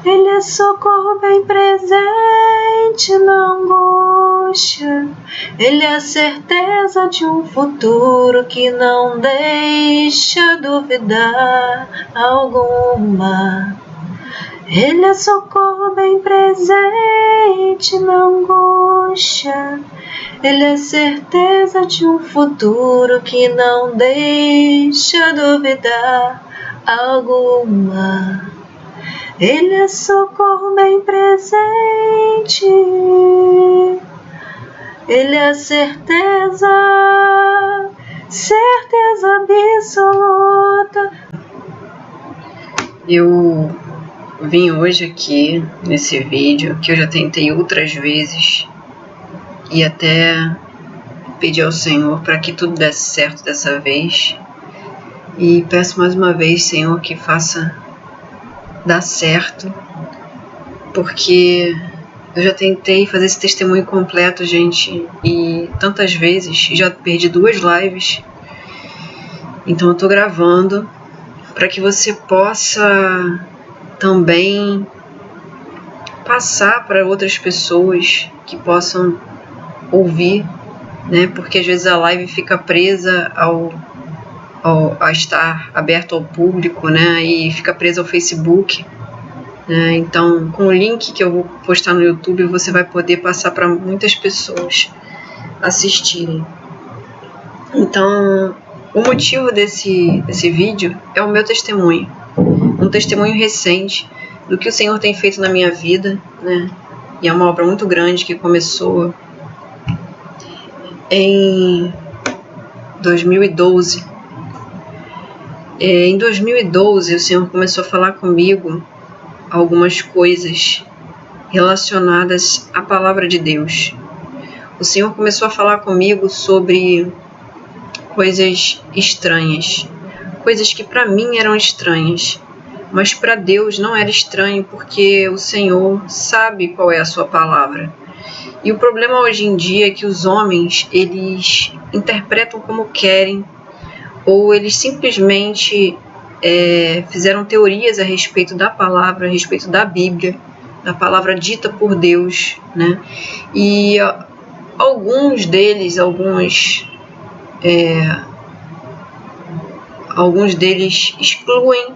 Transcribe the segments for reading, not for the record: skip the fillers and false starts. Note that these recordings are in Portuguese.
Ele é socorro bem presente na angústia. Ele é a certeza de um futuro que não deixa duvidar alguma. Ele é socorro bem presente na angústia. Ele é certeza de um futuro que não deixa duvidar alguma. Ele é socorro bem presente. Ele é certeza absoluta. Eu vim hoje aqui nesse vídeo, que eu já tentei outras vezes, e até pedi ao Senhor para que tudo desse certo dessa vez. E peço mais uma vez, Senhor, que faça dar certo, porque eu já tentei fazer esse testemunho completo, gente, e tantas vezes, já perdi 2 lives, então eu tô gravando para que você possa também passar para outras pessoas que possam ouvir, né? Porque às vezes a live fica presa a estar aberto ao público, né? E fica presa ao Facebook, né? Então, com o link que eu vou postar no YouTube, você vai poder passar para muitas pessoas assistirem. Então, o motivo desse vídeo é o meu testemunho, um testemunho recente do que o Senhor tem feito na minha vida, né? E é uma obra muito grande que começou em 2012. Em 2012, o Senhor começou a falar comigo algumas coisas relacionadas à palavra de Deus. O Senhor começou a falar comigo sobre coisas estranhas, coisas que para mim eram estranhas, mas para Deus não era estranho, porque o Senhor sabe qual é a sua palavra. E o problema hoje em dia é que os homens, eles interpretam como querem, ou eles simplesmente fizeram teorias a respeito da palavra, a respeito da Bíblia, da palavra dita por Deus, né? E alguns deles excluem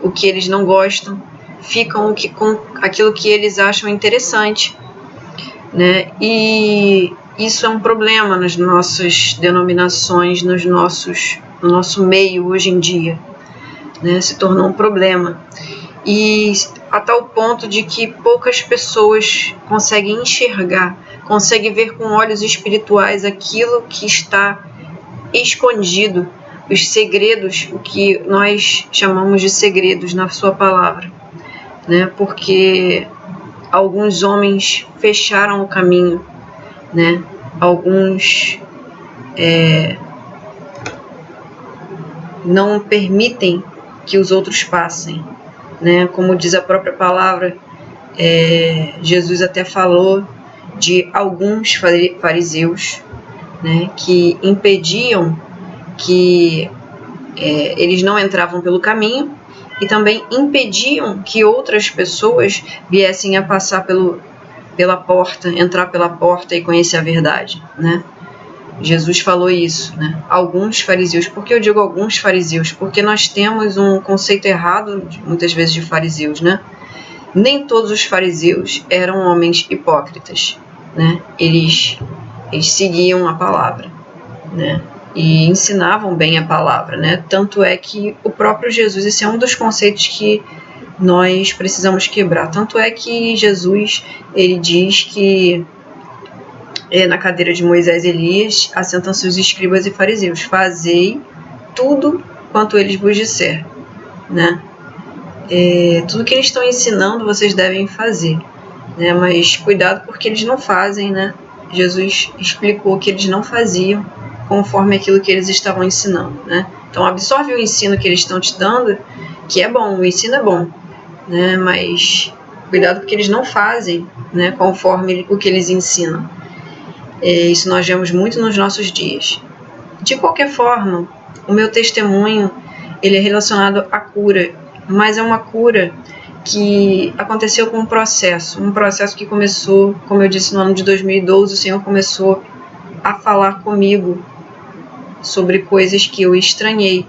o que eles não gostam, ficam com aquilo que eles acham interessante, né? E isso é um problema nas nossas denominações, no nosso meio hoje em dia, né? Se tornou um problema, e a tal ponto de que poucas pessoas conseguem enxergar, conseguem ver com olhos espirituais aquilo que está escondido, os segredos, o que nós chamamos de segredos na sua palavra, né? Porque alguns homens fecharam o caminho, né? Alguns não permitem que os outros passem, né? Como diz a própria palavra, Jesus até falou de alguns fariseus, né? Que impediam que eles não entravam pelo caminho, e também impediam que outras pessoas viessem a passar pela porta, entrar pela porta e conhecer a verdade, né? Jesus falou isso, né? Alguns fariseus. Por que eu digo alguns fariseus? Porque nós temos um conceito errado, muitas vezes, de fariseus, né? Nem todos os fariseus eram homens hipócritas, né? Eles seguiam a palavra, né? E ensinavam bem a palavra, né? Tanto é que o próprio Jesus, esse é um dos conceitos que nós precisamos quebrar. Tanto é que Jesus, ele diz que na cadeira de Moisés e Elias assentam-se os escribas e fariseus. Fazei tudo quanto eles vos disser, né? Tudo que eles estão ensinando vocês devem fazer, né? Mas cuidado, porque eles não fazem, né? Jesus explicou que eles não faziam conforme aquilo que eles estavam ensinando, né? Então absorve o ensino que eles estão te dando, que é bom, o ensino é bom, né? Mas cuidado, porque eles não fazem, né, conforme o que eles ensinam. Isso nós vemos muito nos nossos dias. De qualquer forma, o meu testemunho, ele é relacionado à cura, mas é uma cura que aconteceu com um processo que começou, como eu disse, no ano de 2012, o Senhor começou a falar comigo sobre coisas que eu estranhei.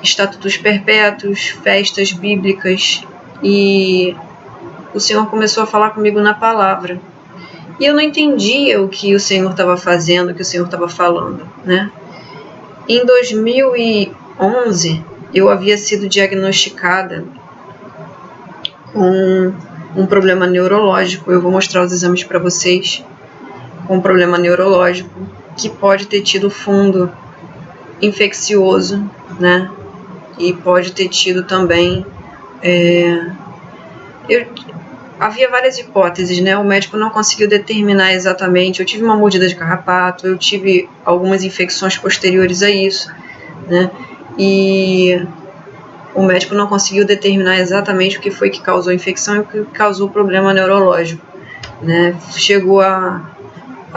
Estatutos perpétuos, festas bíblicas, e o Senhor começou a falar comigo na palavra. E eu não entendia o que o Senhor estava fazendo, o que o Senhor estava falando, né? Em 2011, eu havia sido diagnosticada com um problema neurológico. Eu vou mostrar os exames para vocês. Com um problema neurológico que pode ter tido fundo infeccioso, né? E pode ter tido também... havia várias hipóteses, né? O médico não conseguiu determinar exatamente. Eu tive uma mordida de carrapato, eu tive algumas infecções posteriores a isso, né? E o médico não conseguiu determinar exatamente o que foi que causou a infecção e o que causou o problema neurológico, né? Chegou a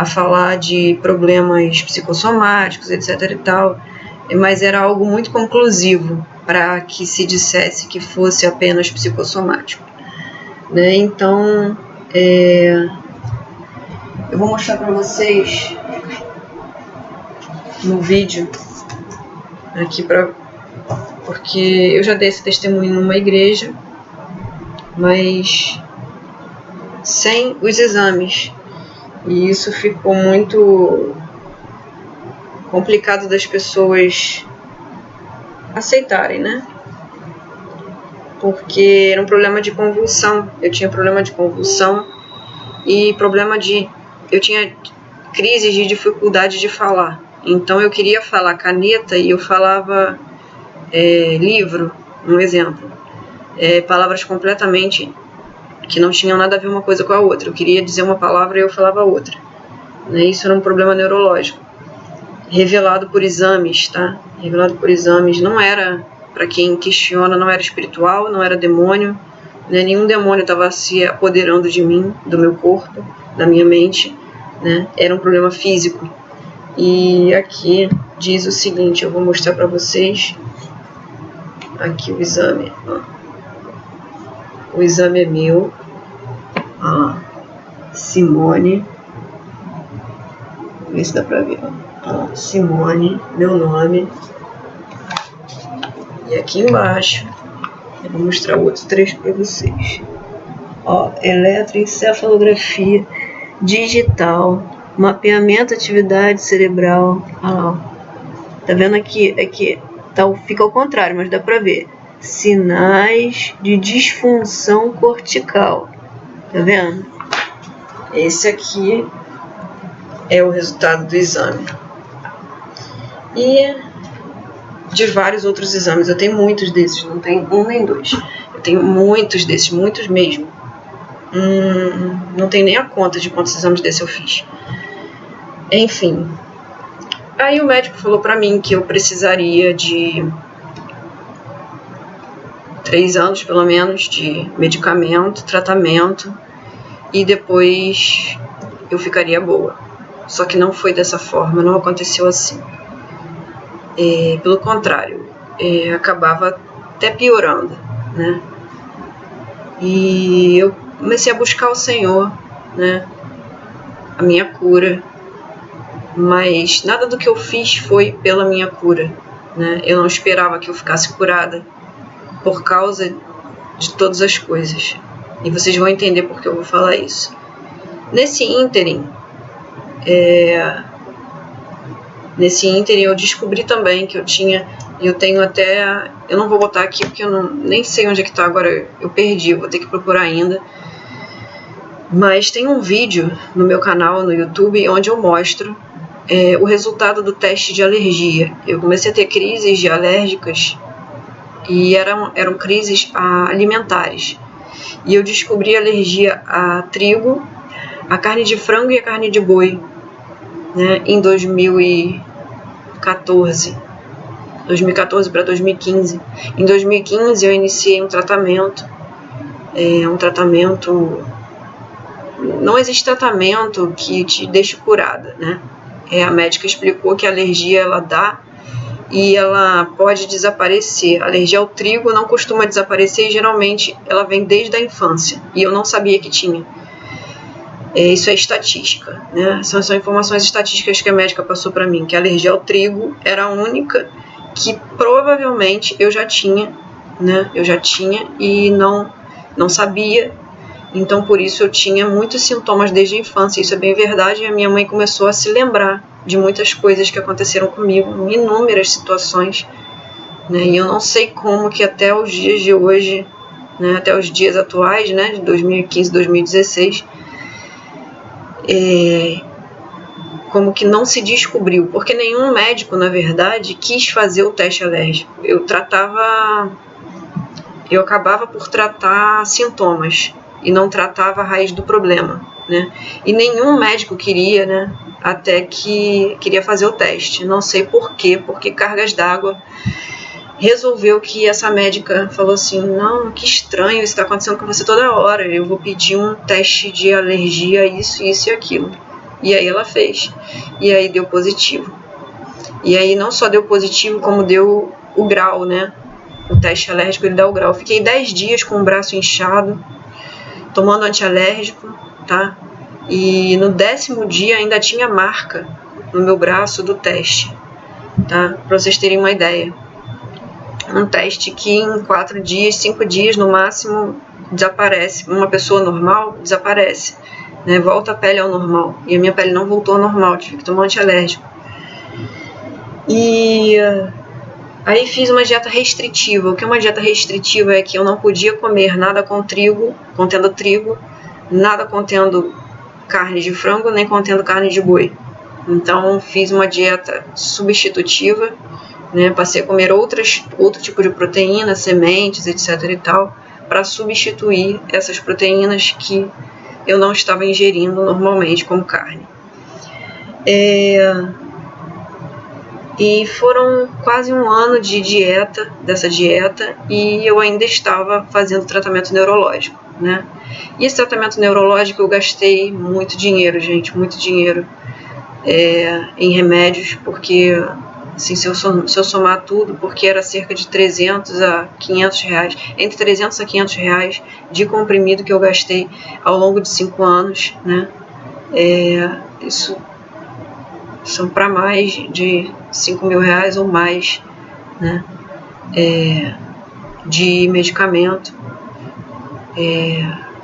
falar de problemas psicossomáticos, etc. e tal, mas era algo muito conclusivo para que se dissesse que fosse apenas psicossomático, né? Então, eu vou mostrar para vocês no vídeo aqui, porque eu já dei esse testemunho numa igreja, mas sem os exames, e isso ficou muito complicado das pessoas aceitarem, né? Porque era um problema de convulsão. Eu tinha problema de convulsão e eu tinha crises de dificuldade de falar. Então eu queria falar caneta e eu falava livro, um exemplo. Palavras completamente que não tinham nada a ver uma coisa com a outra. Eu queria dizer uma palavra e eu falava outra, né? Isso era um problema neurológico, revelado por exames, tá? Revelado por exames. Não era, para quem questiona, não era espiritual, não era demônio, né? Nenhum demônio estava se apoderando de mim, do meu corpo, da minha mente, né? Era um problema físico. E aqui diz o seguinte, eu vou mostrar para vocês aqui o exame, ó. O exame é meu, Simone, vê se dá pra ver, Simone, meu nome, e aqui embaixo, eu vou mostrar o outro trecho para vocês, eletroencefalografia digital, mapeamento atividade cerebral, tá vendo aqui tá, fica ao contrário, mas dá pra ver. Sinais de disfunção cortical. Tá vendo? Esse aqui é o resultado do exame. E de vários outros exames. Eu tenho muitos desses, não tenho um nem dois. Eu tenho muitos desses, muitos mesmo. Não tenho nem a conta de quantos exames desses eu fiz. Enfim. Aí o médico falou pra mim que eu precisaria de 3 anos, pelo menos, de medicamento, tratamento, e depois eu ficaria boa. Só que não foi dessa forma, não aconteceu assim. Pelo contrário, acabava até piorando, né? E eu comecei a buscar o Senhor, né? A minha cura, mas nada do que eu fiz foi pela minha cura, né? Eu não esperava que eu ficasse curada por causa de todas as coisas. E vocês vão entender por que eu vou falar isso. Nesse ínterim eu descobri também que eu tenho até... Eu não vou botar aqui porque eu nem sei onde é que está agora, eu perdi, vou ter que procurar ainda. Mas tem um vídeo no meu canal, no YouTube, onde eu mostro o resultado do teste de alergia. Eu comecei a ter crises de alérgicas e eram crises alimentares. E eu descobri alergia a trigo, a carne de frango e a carne de boi, né, em 2014 para 2015. Em 2015 eu iniciei um tratamento. Não existe tratamento que te deixe curada, né? A médica explicou que a alergia ela dá e ela pode desaparecer. A alergia ao trigo não costuma desaparecer e geralmente ela vem desde a infância, e eu não sabia que tinha. Isso é estatística, né? São informações estatísticas que a médica passou para mim, que a alergia ao trigo era a única que provavelmente eu já tinha, né? Eu já tinha e não sabia. Então, por isso, eu tinha muitos sintomas desde a infância. Isso é bem verdade. E a minha mãe começou a se lembrar de muitas coisas que aconteceram comigo, inúmeras situações, né? E eu não sei como que até os dias de hoje, né, até os dias atuais, né, de 2015, 2016, como que não se descobriu. Porque nenhum médico, na verdade, quis fazer o teste alérgico. Eu acabava por tratar sintomas e não tratava a raiz do problema, né? E nenhum médico queria, né? Até que queria fazer o teste. Não sei por quê, porque Cargas d'Água resolveu que essa médica falou assim: não, que estranho, isso está acontecendo com você toda hora, eu vou pedir um teste de alergia a isso, isso e aquilo. E aí ela fez, e aí deu positivo. E aí não só deu positivo, como deu o grau, né? O teste alérgico, ele dá o grau. Eu fiquei 10 dias com o braço inchado, tomando antialérgico, tá? E no 10º dia ainda tinha marca no meu braço do teste, tá? Para vocês terem uma ideia. Um teste que em 4 dias, 5 dias no máximo desaparece. Uma pessoa normal desaparece, né? Volta a pele ao normal. E a minha pele não voltou ao normal, tive que tomar antialérgico. E aí fiz uma dieta restritiva. O que é uma dieta restritiva? É que eu não podia comer nada contendo trigo, nada contendo carne de frango, nem contendo carne de boi. Então fiz uma dieta substitutiva, né? Passei a comer outro tipo de proteína, sementes, etc. e tal, para substituir essas proteínas que eu não estava ingerindo normalmente como carne. E foram quase um ano de dessa dieta, e eu ainda estava fazendo tratamento neurológico, né? E esse tratamento neurológico eu gastei muito dinheiro, gente, muito dinheiro em remédios, porque assim, se eu somar tudo, porque era cerca de 300 a 500 reais, entre 300 a 500 reais de comprimido que eu gastei ao longo de 5 anos, né? Isso são para mais de 5 mil reais ou mais, né? De medicamento,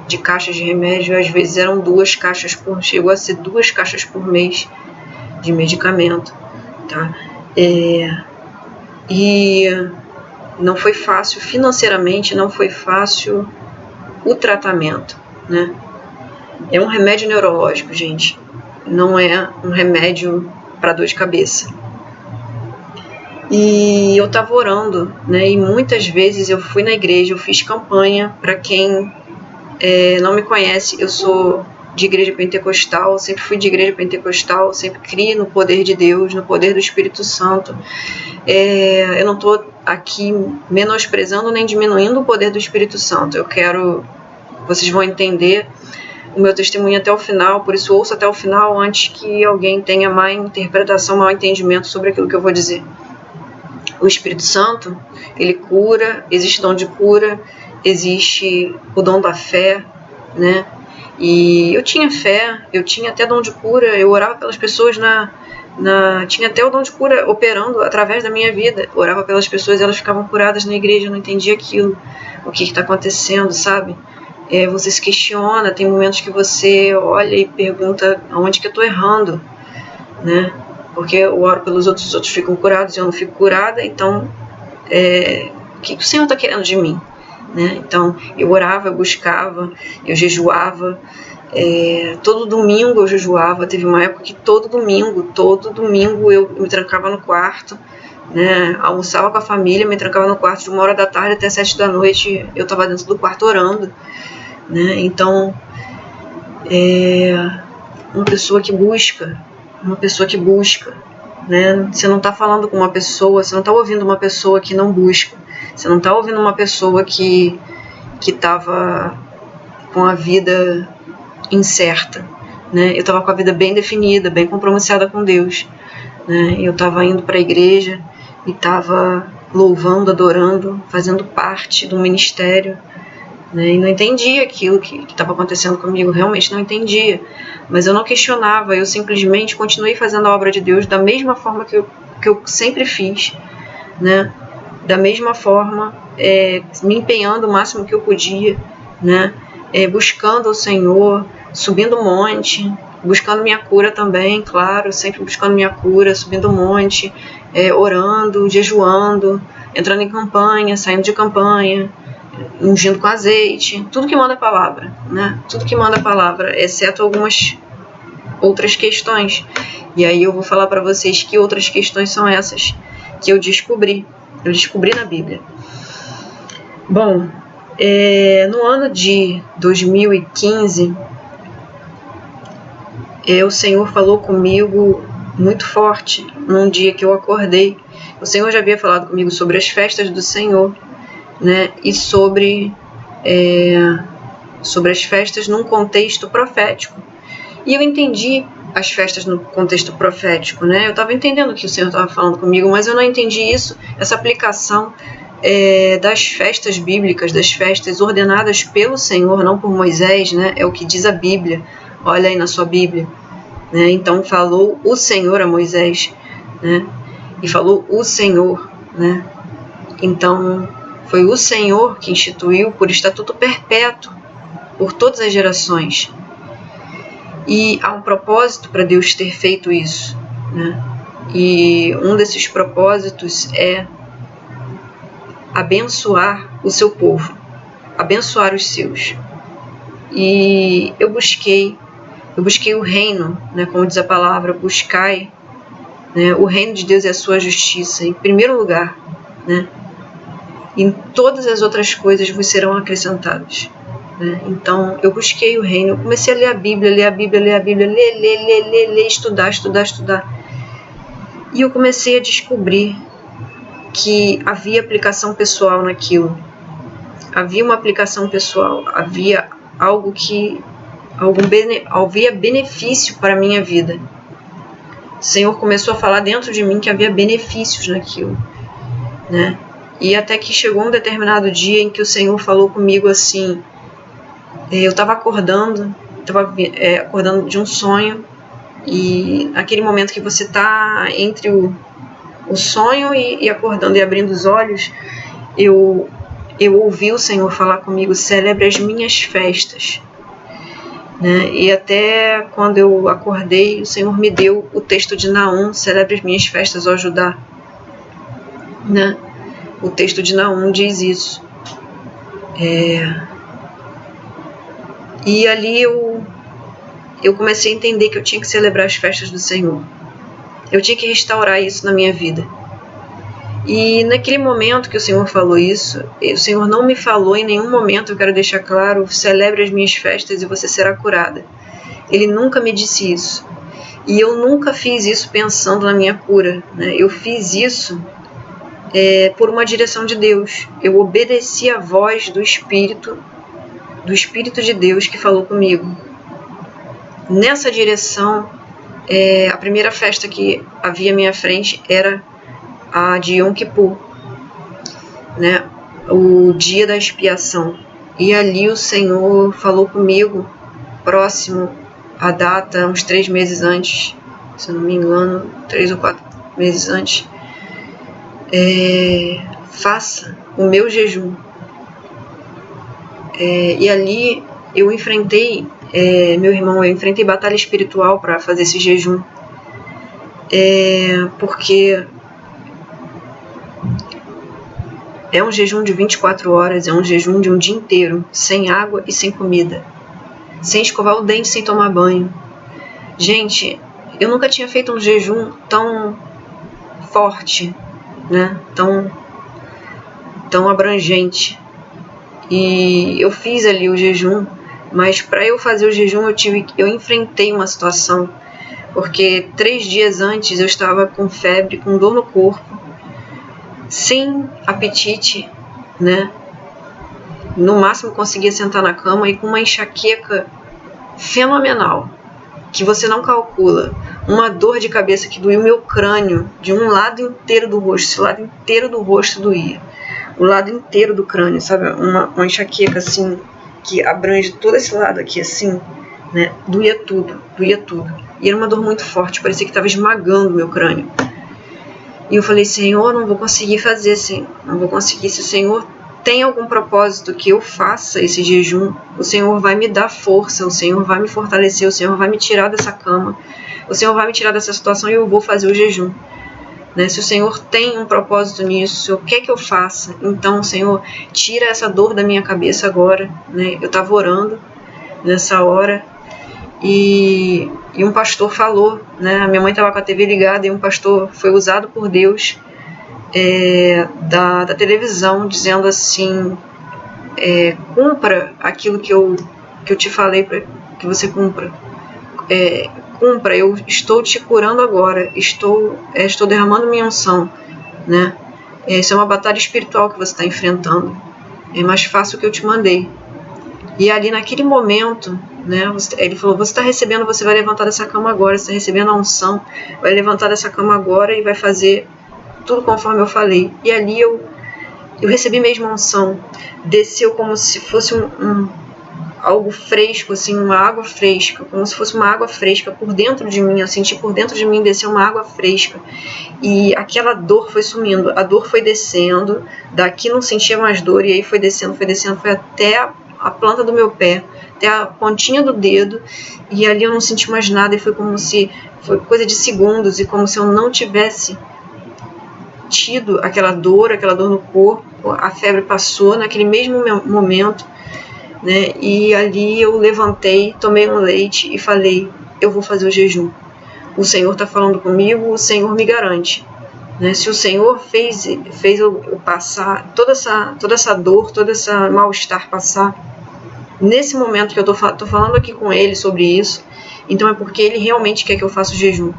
de caixas de remédio. Às vezes eram 2 caixas chegou a ser 2 caixas por mês de medicamento, tá? E não foi fácil, financeiramente não foi fácil o tratamento, né? É um remédio neurológico, gente, não é um remédio para dor de cabeça. E eu estava orando, né? E muitas vezes eu fui na igreja, eu fiz campanha. Para quem não me conhece, eu sou de igreja pentecostal, sempre fui de igreja pentecostal, sempre criei no poder de Deus, no poder do Espírito Santo. Eu não estou aqui menosprezando nem diminuindo o poder do Espírito Santo. Vocês vão entender o meu testemunho até o final, por isso ouço até o final antes que alguém tenha má interpretação, mau entendimento sobre aquilo que eu vou dizer. O Espírito Santo, ele cura, existe dom de cura, existe o dom da fé, né? E eu tinha fé, eu tinha até dom de cura, eu orava pelas pessoas tinha até o dom de cura operando através da minha vida. Orava pelas pessoas, elas ficavam curadas na igreja, eu não entendia aquilo, o que está acontecendo, sabe? Você se questiona, tem momentos que você olha e pergunta aonde que eu estou errando, né? Porque eu oro pelos outros, os outros ficam curados e eu não fico curada, então o que o Senhor está querendo de mim? Né? Então eu orava, eu buscava, eu jejuava, todo domingo eu jejuava. Teve uma época que todo domingo eu me trancava no quarto, né? Almoçava com a família, me trancava no quarto de 1h da tarde até 7 da noite, eu estava dentro do quarto orando, né? Então uma pessoa que busca, né? Você não está falando com uma pessoa, você não está ouvindo uma pessoa que não busca, você não está ouvindo uma pessoa que estava com a vida incerta, né? Eu estava com a vida bem definida, bem compromissada com Deus, né? Eu estava indo para a igreja, e estava louvando, adorando, fazendo parte do ministério, né? E não entendia aquilo que estava acontecendo comigo, realmente não entendia, mas eu não questionava, eu simplesmente continuei fazendo a obra de Deus da mesma forma que eu sempre fiz, né? Da mesma forma, me empenhando o máximo que eu podia, né? Buscando o Senhor, subindo o monte, buscando minha cura também, claro, sempre buscando minha cura, subindo o monte, orando, jejuando, entrando em campanha, saindo de campanha, ungindo com azeite, tudo que manda a palavra, né? Tudo que manda a palavra, exceto algumas outras questões. E aí eu vou falar para vocês que outras questões são essas que eu descobri na Bíblia. Bom, no ano de 2015, o Senhor falou comigo muito forte num dia que eu acordei. O Senhor já havia falado comigo sobre as festas do Senhor, né? E sobre as festas num contexto profético. E eu entendi as festas no contexto profético, né? Eu estava entendendo o que o Senhor estava falando comigo, mas eu não entendi essa aplicação das festas bíblicas, das festas ordenadas pelo Senhor, não por Moisés, né? É o que diz a Bíblia. Olha aí na sua Bíblia, né? Então falou o Senhor a Moisés, né? E falou o Senhor, né? Então foi o Senhor que instituiu por estatuto perpétuo por todas as gerações. E há um propósito para Deus ter feito isso, né? E um desses propósitos é abençoar o seu povo, abençoar os seus. E eu busquei o reino, né, como diz a palavra, buscai, né, o reino de Deus e a sua justiça em primeiro lugar, né? E todas as outras coisas vos serão acrescentadas, né? Então eu busquei o reino, eu comecei a ler a Bíblia, ler, estudar. E eu comecei a descobrir que havia aplicação pessoal naquilo. Havia uma aplicação pessoal, havia havia benefício para a minha vida. O Senhor começou a falar dentro de mim que havia benefícios naquilo, né? E até que chegou um determinado dia em que o Senhor falou comigo assim, eu estava acordando de um sonho, e naquele momento que você está entre o sonho e acordando e abrindo os olhos, eu ouvi o Senhor falar comigo, celebre as minhas festas, né? E até quando eu acordei, o Senhor me deu o texto de Naum, celebre as minhas festas, ó Judá, né? O texto de Naum diz isso. E ali eu comecei a entender que eu tinha que celebrar as festas do Senhor. Eu tinha que restaurar isso na minha vida. E naquele momento que o Senhor falou isso, o Senhor não me falou em nenhum momento, eu quero deixar claro, celebre as minhas festas e você será curada. Ele nunca me disse isso. E eu nunca fiz isso pensando na minha cura, né? Eu fiz isso por uma direção de Deus. Eu obedeci a voz do Espírito de Deus que falou comigo. Nessa direção, a primeira festa que havia à minha frente era a de Yom Kippur, né? O dia da expiação. E ali o Senhor falou comigo, próximo à data, uns 3 meses antes, se eu não me engano, 3 ou 4 meses antes, faça o meu jejum. E ali eu enfrentei, meu irmão, eu enfrentei batalha espiritual para fazer esse jejum, porque é um jejum de 24 horas, é um jejum de um dia inteiro, sem água e sem comida, sem escovar o dente, sem tomar banho. Gente, eu nunca tinha feito um jejum tão forte, né? Tão abrangente. E eu fiz ali o jejum, mas para eu fazer o jejum eu enfrentei uma situação, porque 3 dias antes eu estava com febre, com dor no corpo, sem apetite, né? No máximo conseguia sentar na cama e com uma enxaqueca fenomenal, que você não calcula. uma dor de cabeça que doía o meu crânio, de um lado inteiro do rosto. Esse lado inteiro do rosto doía. O lado inteiro do crânio, sabe? Uma enxaqueca assim, que abrange todo esse lado aqui assim, né? Doía tudo, doía tudo. E era uma dor muito forte, parecia que estava esmagando o meu crânio. E eu falei, Senhor, não vou conseguir fazer, Senhor. Não vou conseguir. Se o Senhor tem algum propósito que eu faça esse jejum, o Senhor vai me dar força, o Senhor vai me fortalecer, o Senhor vai me tirar dessa cama, o Senhor vai me tirar dessa situação e eu vou fazer o jejum. Né? Se o Senhor tem um propósito nisso, se o Senhor quer que eu faça, então, Senhor, tira essa dor da minha cabeça agora. Né? Eu estava orando nessa hora e um pastor falou, né? A minha mãe estava com a TV ligada e um pastor foi usado por Deus da televisão, dizendo assim, cumpra aquilo que eu te falei para que você cumpra. Cumpra, eu estou te curando agora, estou derramando minha unção, né? Isso é uma batalha espiritual que você está enfrentando, mas faça o que eu te mandei. E ali naquele momento, né, ele falou, você está recebendo, você vai levantar dessa cama agora, você está recebendo a unção, vai levantar dessa cama agora e vai fazer tudo conforme eu falei. E ali eu recebi mesmo a unção, desceu como se fosse algo fresco, assim, uma água fresca, como se fosse uma água fresca por dentro de mim. Eu senti por dentro de mim descer uma água fresca e aquela dor foi sumindo, a dor foi descendo, daqui não sentia mais dor e aí foi descendo, foi até a planta do meu pé, até a pontinha do dedo, e ali eu não senti mais nada e foi coisa de segundos e como se eu não tivesse tido aquela dor no corpo. A febre passou naquele mesmo momento, né? E ali eu levantei, tomei um leite e falei, eu vou fazer o jejum. O Senhor está falando comigo, o Senhor me garante, né? Se o Senhor fez eu passar toda essa dor, todo esse mal-estar passar, nesse momento que eu tô falando aqui com Ele sobre isso, então é porque Ele realmente quer que eu faça o jejum.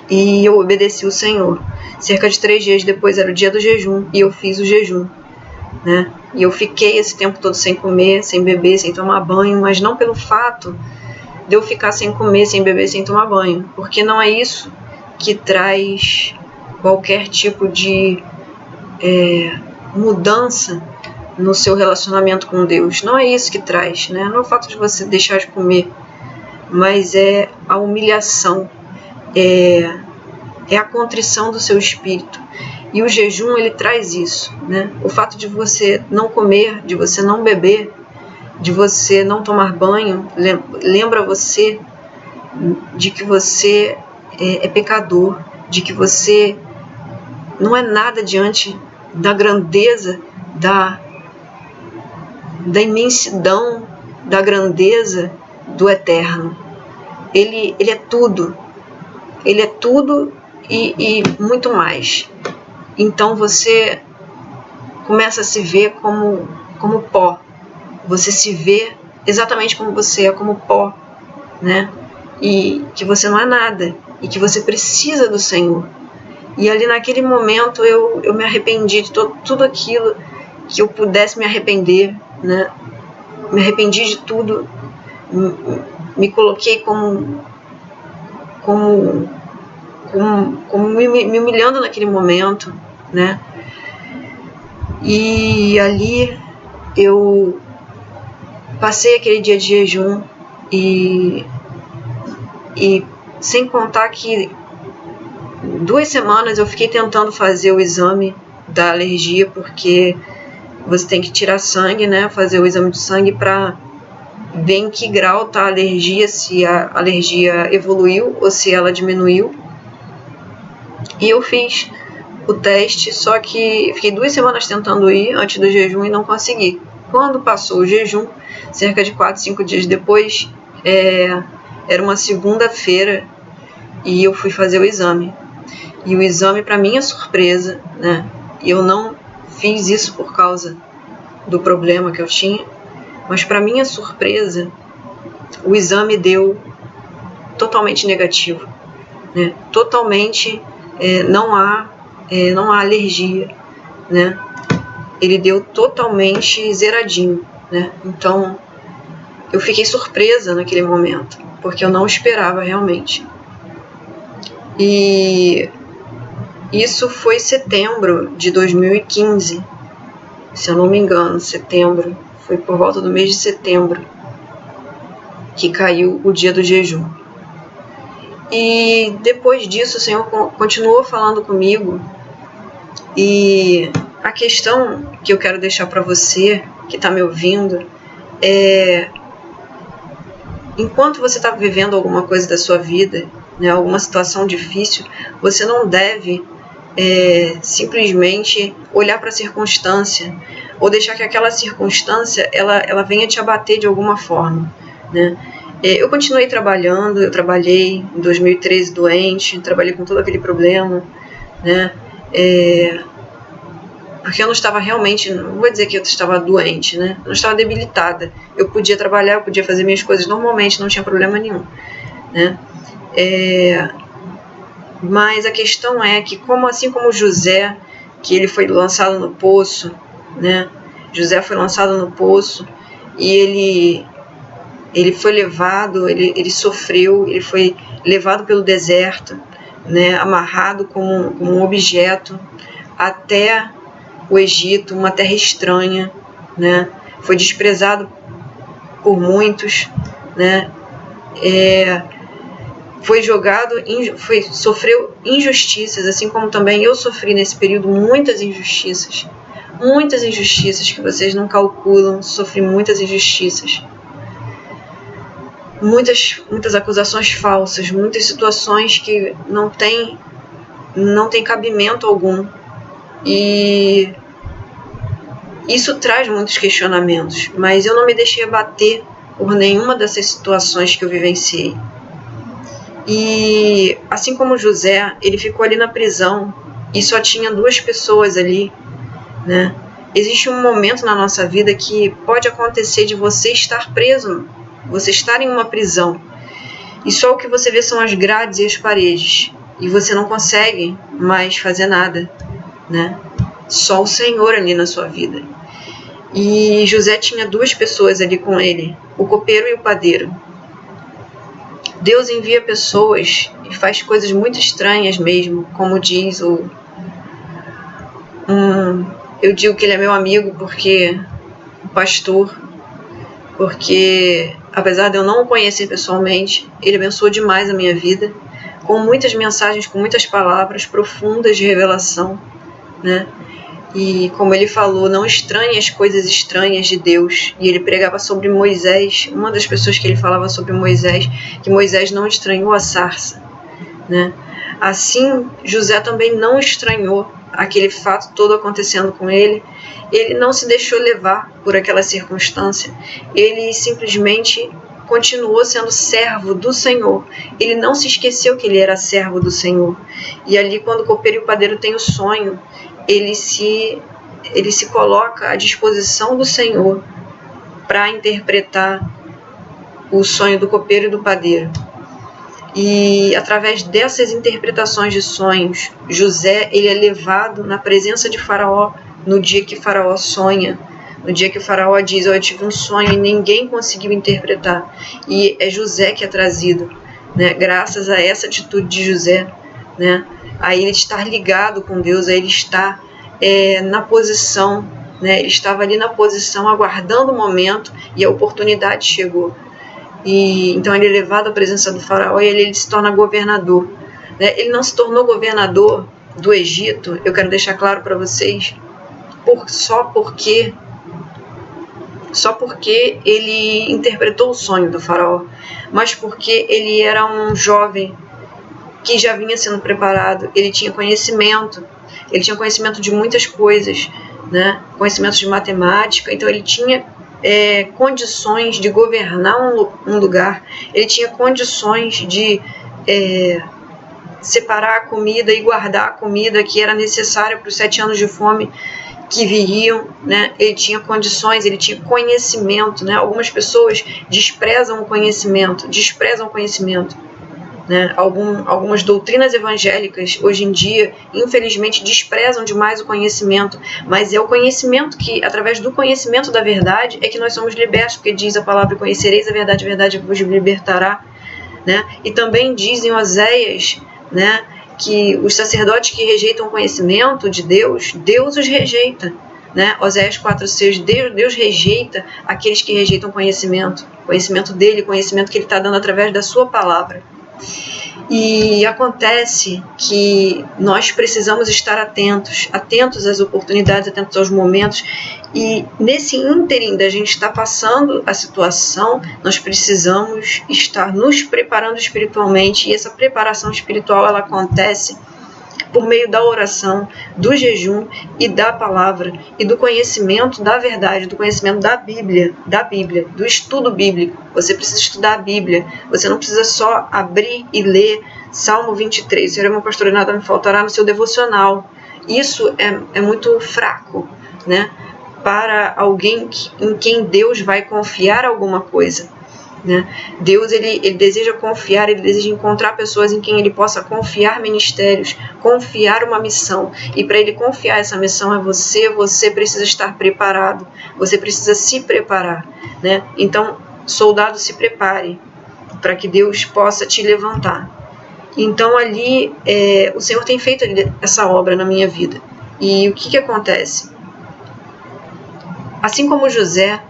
E eu obedeci o Senhor. Cerca de 3 dias depois era o dia do jejum e eu fiz o jejum, né? E eu fiquei esse tempo todo sem comer, sem beber, sem tomar banho, mas não pelo fato de eu ficar sem comer, sem beber, sem tomar banho, porque não é isso que traz qualquer tipo de mudança no seu relacionamento com Deus. Não é isso que traz, né? Não é o fato de você deixar de comer, mas é a humilhação, é a contrição do seu espírito. E o jejum, ele traz isso, né? O fato de você não comer, de você não beber, de você não tomar banho, lembra você de que você é pecador, de que você não é nada diante da grandeza, da imensidão, da grandeza do Eterno. Ele é tudo. Ele é tudo e muito mais. Então você começa a se ver como pó. Você se vê exatamente como você é, como pó, né? E que você não é nada, e que você precisa do Senhor. E ali naquele momento eu me arrependi de tudo aquilo que eu pudesse me arrepender, né? Me arrependi de tudo, me coloquei como me humilhando naquele momento, né? E ali eu passei aquele dia de jejum e sem contar que 2 semanas eu fiquei tentando fazer o exame da alergia, porque você tem que tirar sangue, né? Fazer o exame de sangue para ver em que grau está a alergia, se a alergia evoluiu ou se ela diminuiu. E eu fiz o teste, só que fiquei 2 semanas tentando ir antes do jejum e não consegui. Quando passou o jejum, cerca de 4, 5 dias depois, era uma segunda-feira e eu fui fazer o exame. E o exame, para minha surpresa, né? Eu não fiz isso por causa do problema que eu tinha, mas para minha surpresa, o exame deu totalmente negativo, né? Totalmente, não há alergia, né? Ele deu totalmente zeradinho, né? Então, eu fiquei surpresa naquele momento. porque eu não esperava realmente. E isso foi setembro de 2015, se eu não me engano, setembro, foi por volta do mês de setembro que caiu o dia do jejum. E depois disso o Senhor continuou falando comigo, e a questão que eu quero deixar para você que está me ouvindo é: enquanto você está vivendo alguma coisa da sua vida, né, alguma situação difícil, você não deve simplesmente olhar para a circunstância ou deixar que aquela circunstância ela venha te abater de alguma forma, né? Eu continuei trabalhando, eu trabalhei em 2013 doente, trabalhei com todo aquele problema, né? Porque eu não estava realmente, não vou dizer que eu estava doente, né? Eu não estava debilitada. Eu podia trabalhar, eu podia fazer minhas coisas normalmente, não tinha problema nenhum, né? Mas a questão é que, assim como José, que ele foi lançado no poço, né? José foi lançado no poço e ele foi levado, ele sofreu, ele foi levado pelo deserto, né? Amarrado como um objeto até o Egito, uma terra estranha, né? Foi desprezado por muitos, né? Sofreu injustiças, assim como também eu sofri nesse período muitas injustiças que vocês não calculam. Sofri muitas injustiças, muitas acusações falsas, muitas situações que não tem cabimento algum, e isso traz muitos questionamentos, mas eu não me deixei abater por nenhuma dessas situações que eu vivenciei. E assim como José, ele ficou ali na prisão e só tinha 2 pessoas ali, né? Existe um momento na nossa vida que pode acontecer de você estar preso, você estar em uma prisão, e só o que você vê são as grades e as paredes, e você não consegue mais fazer nada, né? Só o Senhor ali na sua vida. E José tinha 2 pessoas ali com ele, o copeiro e o padeiro. Deus envia pessoas e faz coisas muito estranhas mesmo, como diz eu digo que ele é meu amigo porque o pastor, porque apesar de eu não o conhecer pessoalmente, ele abençoou demais a minha vida, com muitas mensagens, com muitas palavras profundas de revelação, né? E como ele falou, não estranhe as coisas estranhas de Deus. E ele pregava sobre Moisés. Uma das pessoas que ele falava sobre Moisés, que Moisés não estranhou a sarça, né? Assim, José também não estranhou aquele fato todo acontecendo com ele. Ele não se deixou levar por aquela circunstância. Ele simplesmente continuou sendo servo do Senhor. Ele não se esqueceu que ele era servo do Senhor. E ali, quando o copeiro e o padeiro têm o sonho, ele se coloca à disposição do Senhor para interpretar o sonho do copeiro e do padeiro. E através dessas interpretações de sonhos, José ele é levado na presença de Faraó no dia que Faraó sonha, no dia que o Faraó diz: eu tive um sonho e ninguém conseguiu interpretar. E é José que é trazido, né? Graças a essa atitude de José, né? A ele estar ligado com Deus, a ele estar na posição, né? Ele estava ali na posição, aguardando o momento, e a oportunidade chegou. E então ele é levado à presença do Faraó e ele se torna governador, né? Ele não se tornou governador do Egito, eu quero deixar claro para vocês, só porque ele interpretou o sonho do Faraó, mas porque ele era um jovem que já vinha sendo preparado. Ele tinha conhecimento de muitas coisas, né? Conhecimentos de matemática. Então ele tinha condições de governar um lugar, ele tinha condições de separar a comida e guardar a comida que era necessária para os 7 anos de fome que viriam, né? Ele tinha condições, ele tinha conhecimento, né? Algumas pessoas desprezam o conhecimento, né? Algumas doutrinas evangélicas hoje em dia, infelizmente, desprezam demais o conhecimento, mas é o conhecimento que, através do conhecimento da verdade, é que nós somos libertos, porque diz a palavra: conhecereis a verdade vos libertará, né? E também diz em Oséias, né, que os sacerdotes que rejeitam o conhecimento de Deus, Deus os rejeita, né? Oséias 4,6, Deus rejeita aqueles que rejeitam conhecimento dele, conhecimento que ele está dando através da sua palavra. E acontece que nós precisamos estar atentos às oportunidades, atentos aos momentos, e nesse ínterim da gente estar passando a situação, nós precisamos estar nos preparando espiritualmente, e essa preparação espiritual ela acontece por meio da oração, do jejum e da palavra, e do conhecimento da verdade, do conhecimento da Bíblia, do estudo bíblico. Você precisa estudar a Bíblia, você não precisa só abrir e ler Salmo 23, Senhor é meu pastor e nada me faltará, no seu devocional. Isso é muito fraco, né? Para alguém em quem Deus vai confiar alguma coisa. Né? Deus ele deseja confiar, ele deseja encontrar pessoas em quem ele possa confiar ministérios, confiar uma missão, e para ele confiar essa missão você precisa estar preparado, você precisa se preparar, né? Então, soldado, se prepare para que Deus possa te levantar. Então ali o Senhor tem feito essa obra na minha vida, e o que acontece? Assim como José,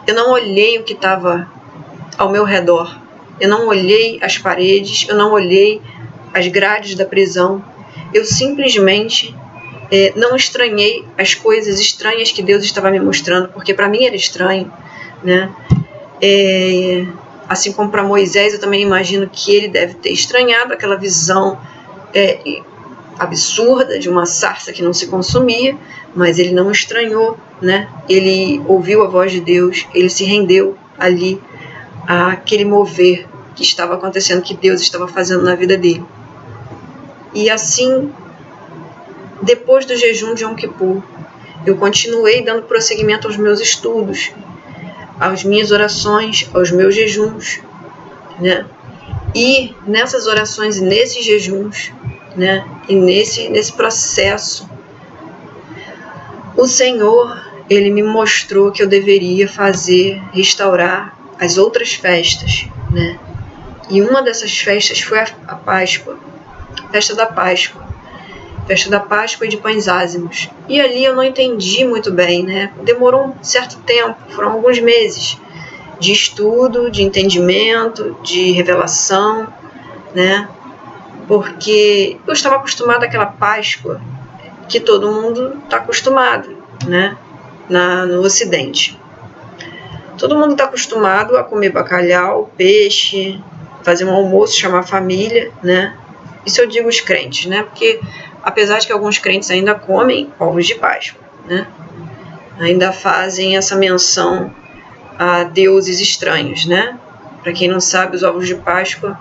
eu não olhei o que estava ao meu redor. Eu não olhei as paredes, eu não olhei as grades da prisão. Eu simplesmente não estranhei as coisas estranhas que Deus estava me mostrando, porque para mim era estranho, né? Assim como para Moisés, eu também imagino que ele deve ter estranhado aquela visão absurda de uma sarça que não se consumia, mas ele não estranhou, né? Ele ouviu a voz de Deus, ele se rendeu ali àquele mover que estava acontecendo, que Deus estava fazendo na vida dele. E assim, depois do jejum de Yom Kippur, eu continuei dando prosseguimento aos meus estudos, às minhas orações, aos meus jejuns, né? E nessas orações e nesses jejuns, né? E nesse processo, o Senhor, ele me mostrou que eu deveria restaurar as outras festas, né? E uma dessas festas foi a Páscoa, festa da Páscoa e de pães ázimos. E ali eu não entendi muito bem, né? Demorou um certo tempo, foram alguns meses de estudo, de entendimento, de revelação, né? Porque eu estava acostumada àquela Páscoa que todo mundo está acostumado, né? No Ocidente. Todo mundo está acostumado a comer bacalhau, peixe, fazer um almoço, chamar a família, né? Isso eu digo os crentes, né? Porque apesar de que alguns crentes ainda comem ovos de Páscoa, né? Ainda fazem essa menção a deuses estranhos, né? Para quem não sabe, os ovos de Páscoa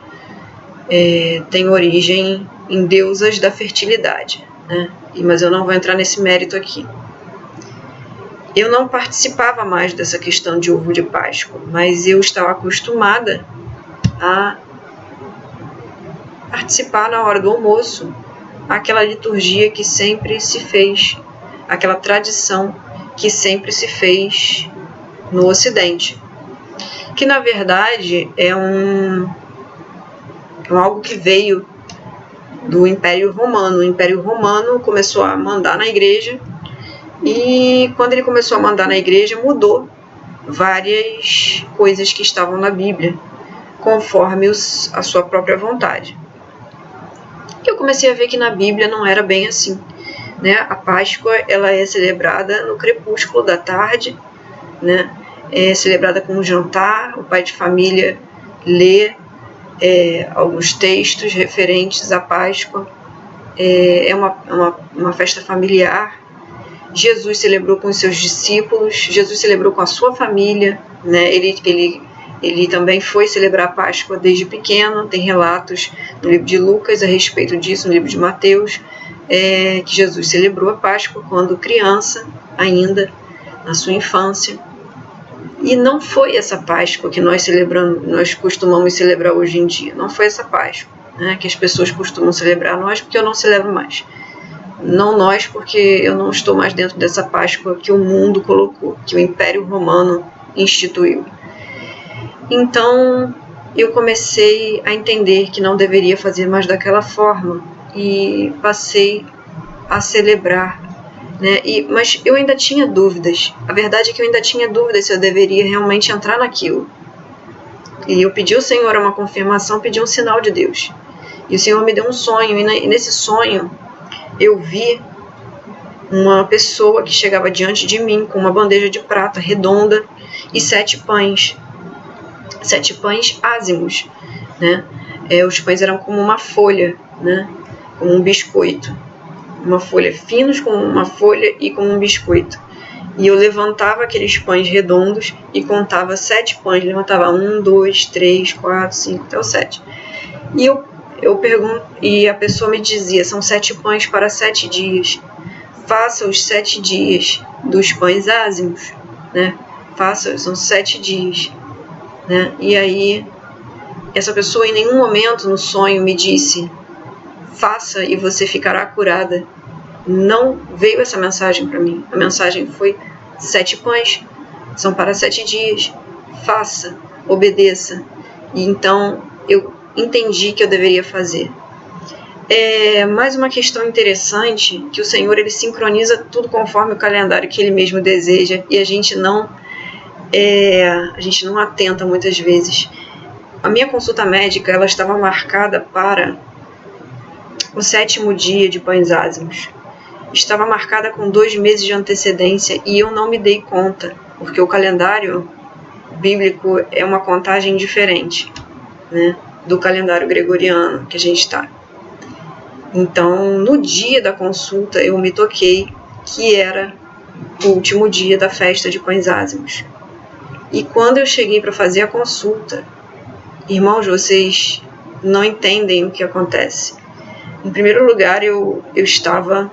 têm origem em deusas da fertilidade, né? Mas eu não vou entrar nesse mérito aqui. Eu não participava mais dessa questão de ovo de Páscoa, mas eu estava acostumada a participar na hora do almoço, aquela liturgia que sempre se fez, aquela tradição que sempre se fez no Ocidente, que na verdade é algo que veio do Império Romano. O Império Romano começou a mandar na igreja, e quando ele começou a mandar na igreja, mudou várias coisas que estavam na Bíblia, conforme a sua própria vontade. E eu comecei a ver que na Bíblia não era bem assim, né? A Páscoa ela é celebrada no crepúsculo da tarde, né? É celebrada com um jantar, o pai de família lê alguns textos referentes à Páscoa, é uma festa familiar. Jesus celebrou com os seus discípulos, Jesus celebrou com a sua família, né? Ele também foi celebrar a Páscoa desde pequeno. Tem relatos no livro de Lucas a respeito disso, no livro de Mateus, que Jesus celebrou a Páscoa quando criança, ainda na sua infância. E não foi essa Páscoa que nós costumamos celebrar hoje em dia. Não foi essa Páscoa, né, que as pessoas costumam celebrar. Nós, porque eu não celebro mais. Não nós, porque eu não estou mais dentro dessa Páscoa que o mundo colocou, que o Império Romano instituiu. Então, eu comecei a entender que não deveria fazer mais daquela forma e passei a celebrar, né? Mas eu ainda tinha dúvidas. A verdade é que eu ainda tinha dúvidas se eu deveria realmente entrar naquilo. E eu pedi ao Senhor uma confirmação, pedi um sinal de Deus. E o Senhor me deu um sonho, e nesse sonho eu vi uma pessoa que chegava diante de mim com uma bandeja de prata redonda e 7 pães. 7 pães ázimos, né? Os pães eram como uma folha, né? Como um biscoito. Uma folha, finos como uma folha e como um biscoito. E eu levantava aqueles pães redondos e contava 7 pães. Levantava 1, 2, 3, 4, 5, até o 7. E eu pergunto, e a pessoa me dizia, são 7 pães para 7 dias. Faça os 7 dias dos pães ázimos, né? São 7 dias. Né? E aí, essa pessoa em nenhum momento no sonho me disse, faça e você ficará curada. Não veio essa mensagem para mim. A mensagem foi 7 pães, são para 7 dias. Faça, obedeça. E então eu entendi que eu deveria fazer. Mais uma questão interessante, que o Senhor ele sincroniza tudo conforme o calendário que Ele mesmo deseja, e a gente não atenta muitas vezes. A minha consulta médica ela estava marcada para o 7º dia de pães ázimos. Estava marcada com 2 meses de antecedência e eu não me dei conta, porque o calendário bíblico é uma contagem diferente, né, do calendário gregoriano que a gente está. Então, no dia da consulta, eu me toquei que era o último dia da festa de pães ázimos. E quando eu cheguei para fazer a consulta, irmãos, vocês não entendem o que acontece. Em primeiro lugar, eu estava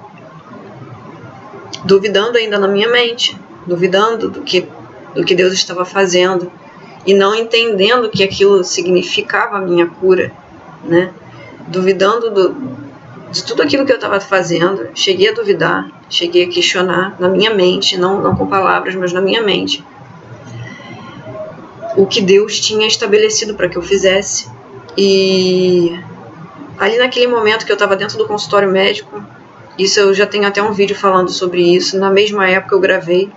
duvidando ainda na minha mente, duvidando do que Deus estava fazendo e não entendendo que aquilo significava a minha cura, né? Duvidando de tudo aquilo que eu estava fazendo. Cheguei a duvidar, cheguei a questionar na minha mente, não com palavras, mas na minha mente, o que Deus tinha estabelecido para que eu fizesse. E ali naquele momento que eu estava dentro do consultório médico, isso eu já tenho até um vídeo falando sobre isso, na mesma época eu gravei,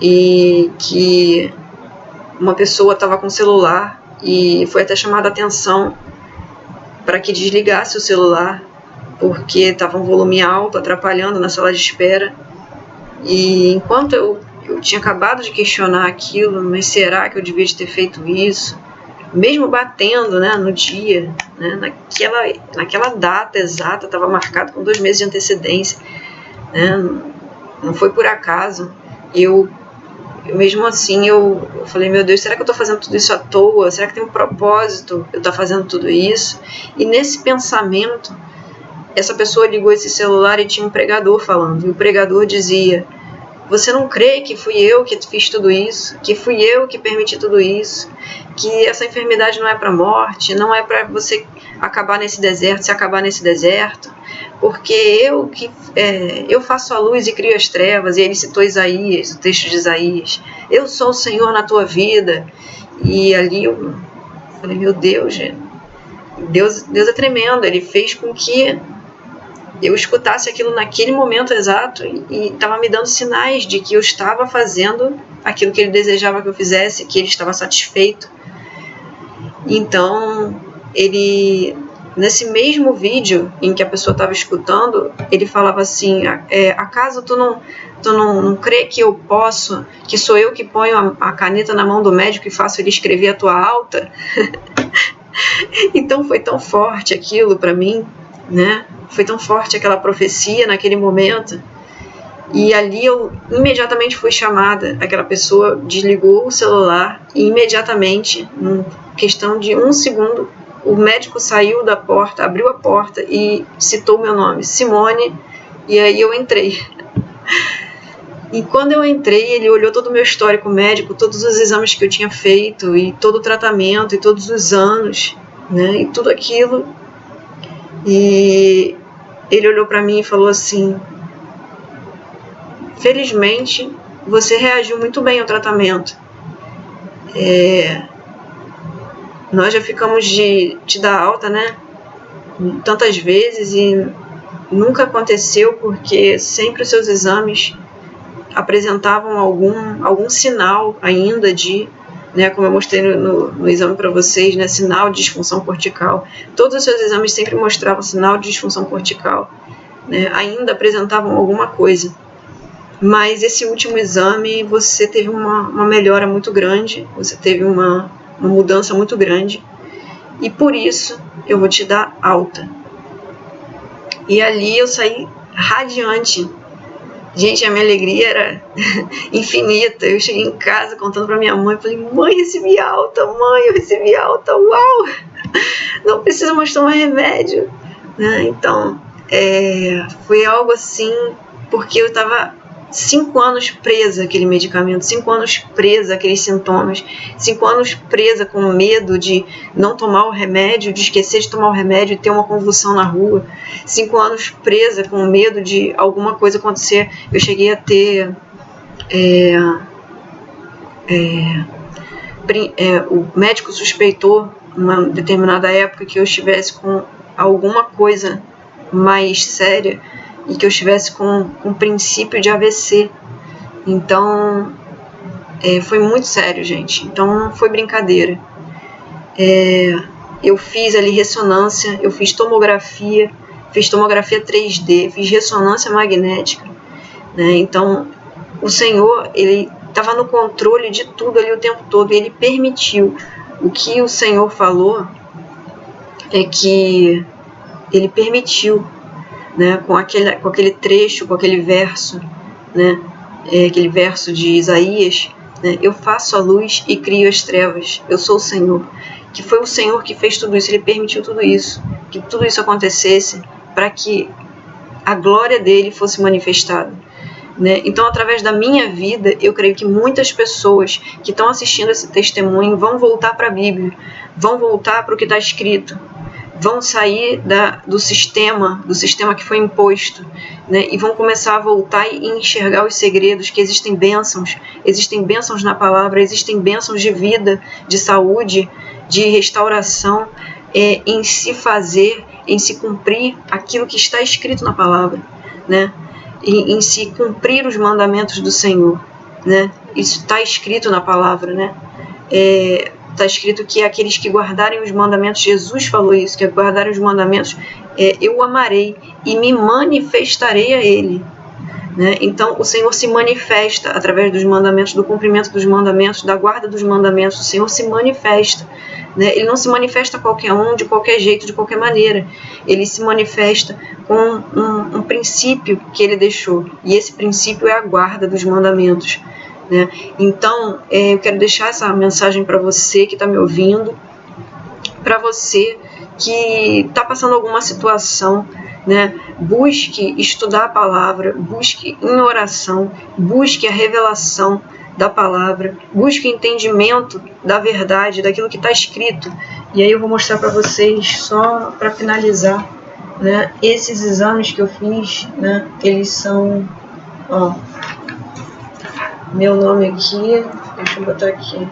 e que uma pessoa estava com o celular e foi até chamada a atenção para que desligasse o celular, porque estava um volume alto, atrapalhando na sala de espera. E enquanto eu tinha acabado de questionar aquilo, mas será que eu devia ter feito isso? Mesmo batendo, né, no dia, né, naquela data exata, estava marcado com 2 meses de antecedência, né, não foi por acaso. Mesmo assim, eu falei, meu Deus, será que eu estou fazendo tudo isso à toa? Será que tem um propósito eu estar fazendo tudo isso? E nesse pensamento, essa pessoa ligou esse celular e tinha um pregador falando. E o pregador dizia, você não crê que fui eu que fiz tudo isso? Que fui eu que permiti tudo isso? Que essa enfermidade não é para a morte, não é para você acabar nesse deserto, se acabar nesse deserto, porque eu faço a luz e crio as trevas. E ele citou Isaías, o texto de Isaías, eu sou o Senhor na tua vida. E ali eu falei, meu Deus, Deus é tremendo. Ele fez com que eu escutasse aquilo naquele momento exato e estava me dando sinais de que eu estava fazendo aquilo que ele desejava que eu fizesse, que ele estava satisfeito. Então, nesse mesmo vídeo em que a pessoa estava escutando, ele falava assim, acaso tu não crê que eu posso, que sou eu que ponho a caneta na mão do médico e faço ele escrever a tua alta? Então foi tão forte aquilo para mim, né? Foi tão forte aquela profecia naquele momento. E ali eu imediatamente fui chamada. Aquela pessoa desligou o celular e imediatamente, em questão de 1 segundo, o médico saiu da porta, abriu a porta e citou meu nome, Simone, e aí eu entrei. E quando eu entrei, ele olhou todo o meu histórico médico, todos os exames que eu tinha feito, e todo o tratamento, e todos os anos, né, e tudo aquilo. E ele olhou para mim e falou assim, felizmente, você reagiu muito bem ao tratamento. Nós já ficamos de dar alta, né? Tantas vezes e nunca aconteceu, porque sempre os seus exames apresentavam algum sinal ainda de, né, como eu mostrei no exame para vocês, né, sinal de disfunção cortical. Todos os seus exames sempre mostravam sinal de disfunção cortical, né, ainda apresentavam alguma coisa. Mas esse último exame você teve uma melhora muito grande, você teve uma mudança muito grande, e por isso eu vou te dar alta. E ali eu saí radiante. Gente, a minha alegria era infinita. Eu cheguei em casa contando para minha mãe, falei: mãe, recebi alta, mãe, eu recebi alta, uau! Não precisa mais tomar remédio, né? Então, foi algo assim, porque eu estava 5 anos presa àquele medicamento, 5 anos presa àqueles sintomas, 5 anos presa com medo de não tomar o remédio, de esquecer de tomar o remédio e ter uma convulsão na rua, 5 anos presa com medo de alguma coisa acontecer. Eu cheguei a ter o médico suspeitou uma determinada época que eu estivesse com alguma coisa mais séria e que eu estivesse com um princípio de AVC. Então, foi muito sério, gente. Então, não foi brincadeira. Eu fiz ali ressonância, eu fiz tomografia 3D, fiz ressonância magnética, né? Então, o Senhor, Ele estava no controle de tudo ali o tempo todo, e Ele permitiu. O que o Senhor falou é que Ele permitiu, né, com aquele trecho, com aquele verso, né, aquele verso de Isaías, né, eu faço a luz e crio as trevas, eu sou o Senhor, que foi o Senhor que fez tudo isso. Ele permitiu tudo isso, que tudo isso acontecesse para que a glória dele fosse manifestada, né? Então, através da minha vida, eu creio que muitas pessoas que estão assistindo esse testemunho vão voltar para a Bíblia, vão voltar para o que está escrito, vão sair do sistema que foi imposto, né, e vão começar a voltar e enxergar os segredos, que existem bênçãos na palavra, existem bênçãos de vida, de saúde, de restauração, em se fazer, em se cumprir aquilo que está escrito na palavra, né, em se cumprir os mandamentos do Senhor, né. Isso está escrito na palavra, né. Está escrito que aqueles que guardarem os mandamentos, Jesus falou isso, que guardarem os mandamentos, eu o amarei e me manifestarei a ele, né? Então o Senhor se manifesta através dos mandamentos, do cumprimento dos mandamentos, da guarda dos mandamentos. O Senhor se manifesta, né? Ele não se manifesta a qualquer um, de qualquer jeito, de qualquer maneira. Ele se manifesta com um princípio que ele deixou, e esse princípio é a guarda dos mandamentos, né? Então, eu quero deixar essa mensagem para você que está me ouvindo, para você que está passando alguma situação, né? Busque estudar a palavra, busque em oração, busque a revelação da palavra, busque entendimento da verdade, daquilo que está escrito. E aí eu vou mostrar para vocês, só para finalizar, né? Esses exames que eu fiz, né? Eles são, ó, meu nome aqui, deixa eu botar aqui,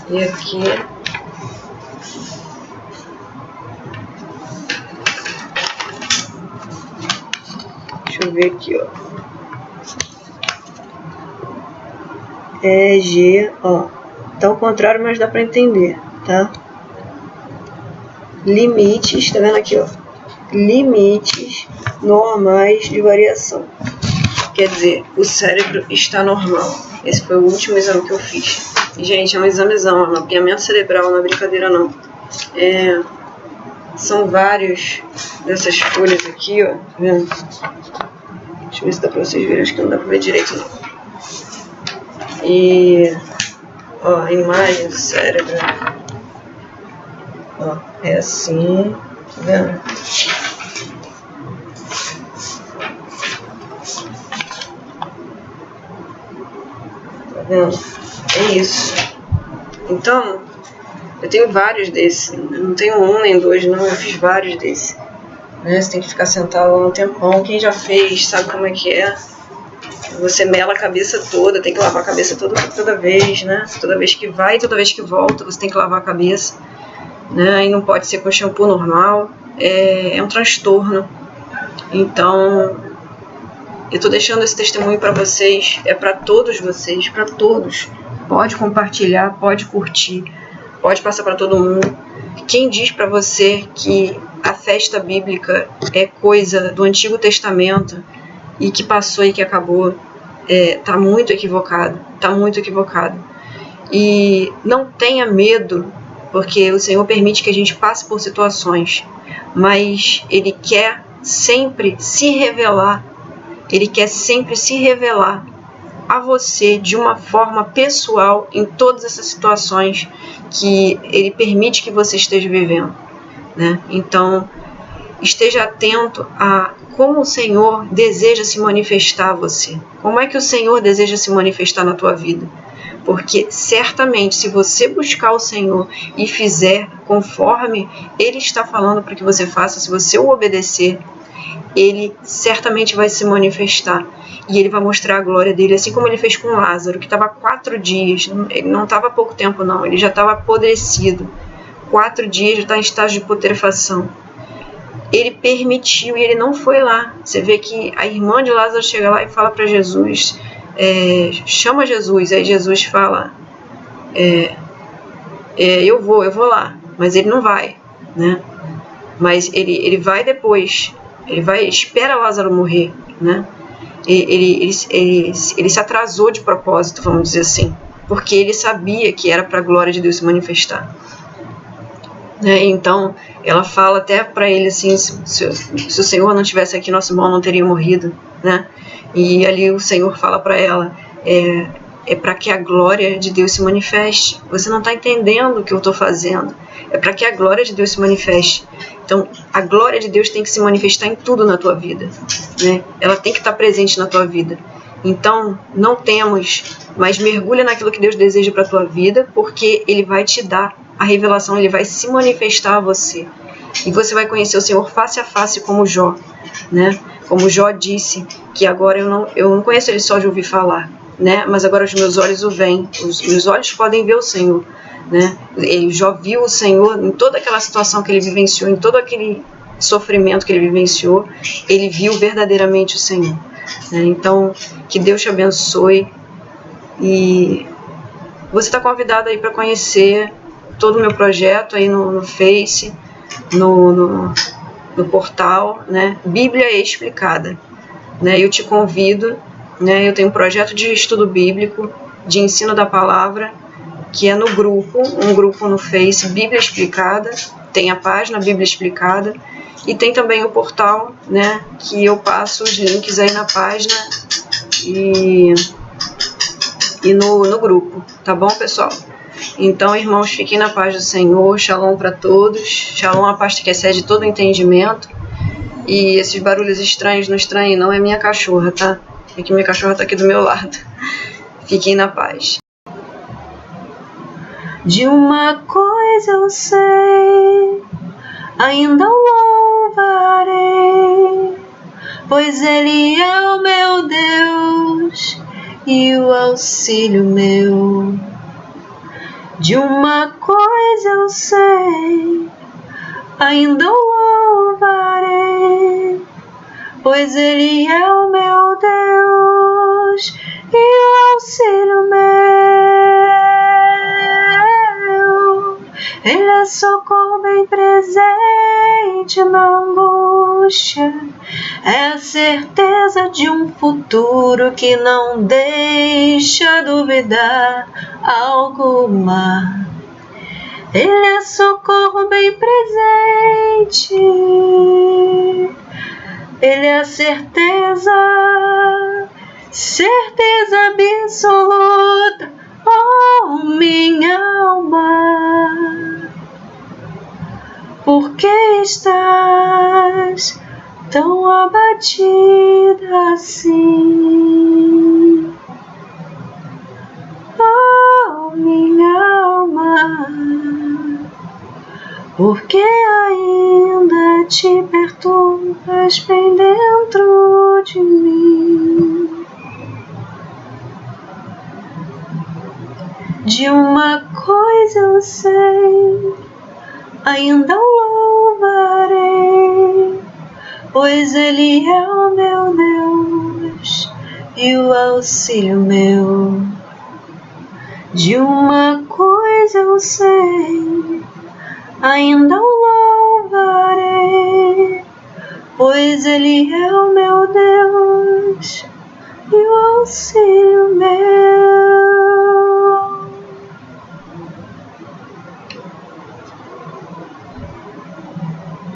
e aqui, deixa eu ver aqui, ó, G, ó, tá ao contrário, mas dá pra entender, tá? Limites, tá vendo aqui, ó, limites normais de variação. Quer dizer, o cérebro está normal. Esse foi o último exame que eu fiz. E, gente, é um examezão, é um mapeamento cerebral, não é brincadeira não. São vários dessas folhas aqui, ó, tá vendo? Deixa eu ver se dá pra vocês verem, acho que não dá pra ver direito não. E, ó, a imagem do cérebro, ó, é assim, tá vendo? É isso. Então, eu tenho vários desses. Eu não tenho um nem dois, não. Eu fiz vários desses. Né? Você tem que ficar sentado lá um tempão. Quem já fez sabe como é que é. Você mela a cabeça toda, tem que lavar a cabeça toda vez, né? Toda vez que vai, toda vez que volta, você tem que lavar a cabeça. né? E não pode ser com shampoo normal, é um transtorno. Então, eu estou deixando esse testemunho para vocês, é para todos vocês, para todos. Pode compartilhar, pode curtir, pode passar para todo mundo. Quem diz para você que a festa bíblica é coisa do Antigo Testamento e que passou e que acabou, tá muito equivocado, tá muito equivocado. E não tenha medo, porque o Senhor permite que a gente passe por situações, mas Ele quer sempre se revelar, Ele quer sempre se revelar a você de uma forma pessoal em todas essas situações que Ele permite que você esteja vivendo, né? Então, esteja atento a como o Senhor deseja se manifestar a você. Como é que o Senhor deseja se manifestar na tua vida? Porque certamente, se você buscar o Senhor e fizer conforme Ele está falando para que você faça, se você o obedecer, Ele certamente vai se manifestar. E Ele vai mostrar a glória dele, assim como Ele fez com Lázaro, que estava 4 dias, ele não estava há pouco tempo não, ele já estava apodrecido. 4 dias, já está em estágio de putrefação. Ele permitiu e ele não foi lá. Você vê que a irmã de Lázaro chega lá e fala para Jesus, chama Jesus, aí Jesus fala, eu vou lá, mas ele não vai, né? Mas ele vai depois, espera Lázaro morrer, né? Ele se atrasou de propósito, vamos dizer assim, porque ele sabia que era para a glória de Deus se manifestar, né? Então ela fala até para ele assim, se o Senhor não tivesse aqui, nosso irmão não teria morrido, né? E ali o Senhor fala para ela, é para que a glória de Deus se manifeste. Você não está entendendo o que eu estou fazendo. É para que a glória de Deus se manifeste. Então, a glória de Deus tem que se manifestar em tudo na tua vida, né? Ela tem que estar presente na tua vida. Então, não temos, mas mergulha naquilo que Deus deseja para a tua vida, porque Ele vai te dar a revelação, Ele vai se manifestar a você. E você vai conhecer o Senhor face a face como Jó, né? Como Jó disse, que agora eu não conheço Ele só de ouvir falar, né? Mas agora os meus olhos o veem, os meus olhos podem ver o Senhor, né? Jó viu o Senhor em toda aquela situação que ele vivenciou, em todo aquele sofrimento que ele vivenciou, ele viu verdadeiramente o Senhor, né? Então, que Deus te abençoe, e você está convidado aí para conhecer todo o meu projeto aí no Face, no portal, né? Bíblia Explicada, né? Eu te convido, né? Eu tenho um projeto de estudo bíblico, de ensino da palavra, que é no grupo, um grupo no Face, Bíblia Explicada, tem a página Bíblia Explicada, e tem também o portal, né, que eu passo os links aí na página e no grupo, tá bom, pessoal? Então, irmãos, fiquem na paz do Senhor, shalom para todos, shalom, a paz que excede todo entendimento, e esses barulhos estranhos não estranhem, não é minha cachorra, tá? É que minha cachorra tá aqui do meu lado. Fiquem na paz. De uma coisa eu sei, ainda o louvarei, pois Ele é o meu Deus e o auxílio meu. De uma coisa eu sei, ainda o louvarei, pois Ele é o meu Deus e o auxílio meu. Ele é socorro bem presente na angústia, é a certeza de um futuro que não deixa duvidar alguma. Ele é socorro bem presente, Ele é a certeza absoluta, oh minha alma. Por que estás tão abatida assim? Oh, minha alma, por que ainda te perturbas bem dentro de mim? De uma coisa eu sei, ainda o louvarei, pois Ele é o meu Deus e o auxílio meu. De uma coisa eu sei, ainda o louvarei, pois Ele é o meu Deus e o auxílio meu.